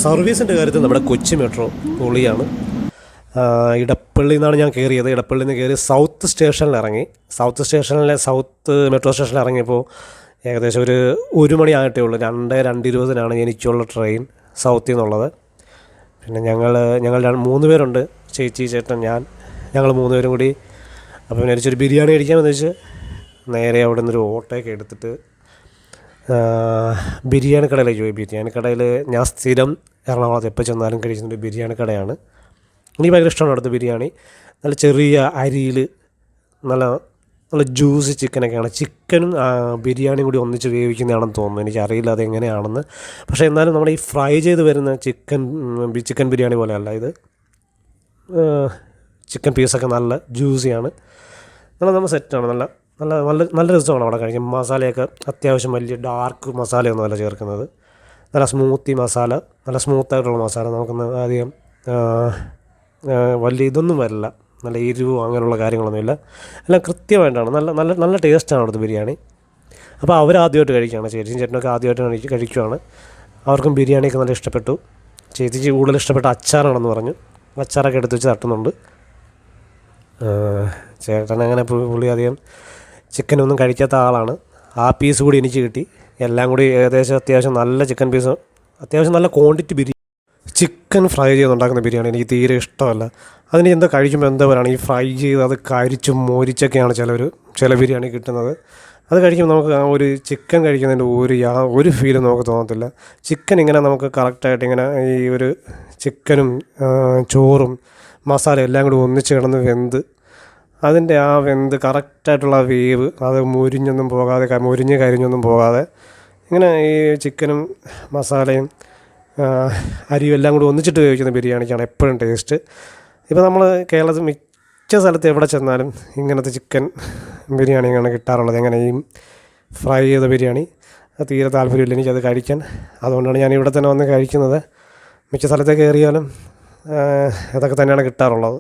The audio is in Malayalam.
സർവീസിൻ്റെ കാര്യത്തിൽ നമ്മുടെ കൊച്ചി മെട്രോ പൊളിയാണ്. ഇടപ്പള്ളിയിൽ നിന്നാണ് ഞാൻ കയറിയത്. ഇടപ്പള്ളിയിൽ നിന്ന് കയറി സൗത്ത് സ്റ്റേഷനിൽ ഇറങ്ങി. സൗത്ത് മെട്രോ സ്റ്റേഷനിൽ ഇറങ്ങിയപ്പോൾ ഏകദേശം ഒരു മണി ആയിട്ടേ ഉള്ളൂ. 2:20 എനിക്കുള്ള ട്രെയിൻ സൗത്തിൽ നിന്നുള്ളത്. പിന്നെ ഞങ്ങൾ 3 പേരുണ്ട്, ചേച്ചി, ചേട്ടൻ, ഞങ്ങൾ 3 പേരും കൂടി. അപ്പോൾ വിചാരിച്ചൊരു ബിരിയാണി കഴിക്കാമെന്ന് വെച്ച് നേരെ അവിടെ നിന്നൊരു ഓട്ടോയൊക്കെ എടുത്തിട്ട് ബിരിയാണി കടയിലേക്ക് പോയി. ബിരിയാണി കടയിൽ ഞാൻ സ്ഥിരം എറണാകുളത്ത് എപ്പോൾ ചെന്നാലും കഴിക്കുന്നൊരു ബിരിയാണി കടയാണ്. എനിക്ക് ഭയങ്കര ഇഷ്ടമാണ് അവിടുത്തെ ബിരിയാണി. നല്ല ചെറിയ അരിയിൽ നല്ല ജ്യൂസി ചിക്കനൊക്കെയാണ്. ചിക്കനും ബിരിയാണിയും കൂടി ഒന്നിച്ച് വേവിക്കുന്നതാണെന്ന് തോന്നുന്നു. എനിക്കറിയില്ല അതെങ്ങനെയാണെന്ന്. പക്ഷേ എന്നാലും നമ്മുടെ ഈ ഫ്രൈ ചെയ്ത് വരുന്ന ചിക്കൻ ബിരിയാണി പോലെയല്ല ഇത്. ചിക്കൻ പീസൊക്കെ നല്ല ജ്യൂസിയാണ്. നമ്മൾ സെറ്റാണ്. നല്ല രസമാണ് അവിടെ കഴിക്കും. മസാലയൊക്കെ അത്യാവശ്യം വലിയ ഡാർക്ക് മസാലയൊന്നുമല്ല ചേർക്കുന്നത്. നല്ല മസാല, നല്ല സ്മൂത്തായിട്ടുള്ള മസാല. നമുക്കൊന്ന് അധികം വലിയ ഇതൊന്നും വരില്ല, നല്ല എരിവോ അങ്ങനെയുള്ള കാര്യങ്ങളൊന്നുമില്ല. എല്ലാം കൃത്യമായിട്ടാണ്. നല്ല ടേസ്റ്റാണ് അവിടുത്തെ ബിരിയാണി. അപ്പോൾ അവരാദ്യമായിട്ട് കഴിക്കുകയാണ്. ചേച്ചിയും ചേട്ടനൊക്കെ ആദ്യമായിട്ട് കഴിക്കുകയാണ്. അവർക്കും ബിരിയാണിയൊക്കെ നല്ല ഇഷ്ടപ്പെട്ടു. ചേച്ചിക്ക് കൂടുതൽ ഇഷ്ടപ്പെട്ട അച്ചാറാണെന്ന് പറഞ്ഞു. അച്ചാറൊക്കെ എടുത്ത് വെച്ച് തട്ടുന്നുണ്ട്. ചേട്ടൻ അങ്ങനെ പുള്ളി അധികം ചിക്കനൊന്നും കഴിക്കാത്ത ആളാണ്. ആ പീസ് കൂടി എനിക്ക് കിട്ടി. എല്ലാം കൂടി ഏകദേശം അത്യാവശ്യം നല്ല ചിക്കൻ പീസ്, അത്യാവശ്യം നല്ല ക്വാണ്ടിറ്റി ചിക്കൻ ഫ്രൈ ചെയ്തുണ്ടാക്കുന്ന ബിരിയാണി എനിക്ക് തീരെ ഇഷ്ടമല്ല. അതിന് എന്താ കഴിക്കുമ്പോൾ എന്താ പറയുക, ഈ ഫ്രൈ ചെയ്ത് അത് കരിച്ചും മോരിച്ചൊക്കെയാണ് ചില ബിരിയാണി കിട്ടുന്നത്. അത് കഴിക്കുമ്പോൾ നമുക്ക് ആ ഒരു ചിക്കൻ കഴിക്കുന്നതിൻ്റെ ഒരു ഫീലും നമുക്ക് തോന്നത്തില്ല. ചിക്കൻ ഇങ്ങനെ നമുക്ക് കറക്റ്റായിട്ട് ഇങ്ങനെ ഈ ഒരു ചിക്കനും ചോറും മസാല എല്ലാം കൂടി ഒന്നിച്ച് കിടന്ന് വെന്ത് അതിൻ്റെ ആ വെന്ത് കറക്റ്റായിട്ടുള്ള വേവ്, അത് മുരിഞ്ഞ് കരിഞ്ഞൊന്നും പോകാതെ ഇങ്ങനെ ഈ ചിക്കനും മസാലയും അരിയും എല്ലാം കൂടി ഒന്നിച്ചിട്ട് വേവിക്കുന്ന ബിരിയാണിക്കാണ് എപ്പോഴും ടേസ്റ്റ്. ഇപ്പോൾ നമ്മൾ കേരളത്തിൽ മിക്ക സ്ഥലത്ത് എവിടെ ചെന്നാലും ഇങ്ങനത്തെ ചിക്കൻ ബിരിയാണിയാണ് കിട്ടാറുള്ളത്. എങ്ങനെ ഈ ഫ്രൈ ചെയ്ത ബിരിയാണി അത് തീരെ താല്പര്യമില്ല എനിക്കത് കഴിക്കാൻ. അതുകൊണ്ടാണ് ഞാൻ ഇവിടെ തന്നെ വന്ന് കഴിക്കുന്നത്. മിക്ക സ്ഥലത്തേക്ക് കയറിയാലും അതൊക്കെ തന്നെയാണ് കിട്ടാറുള്ളത്.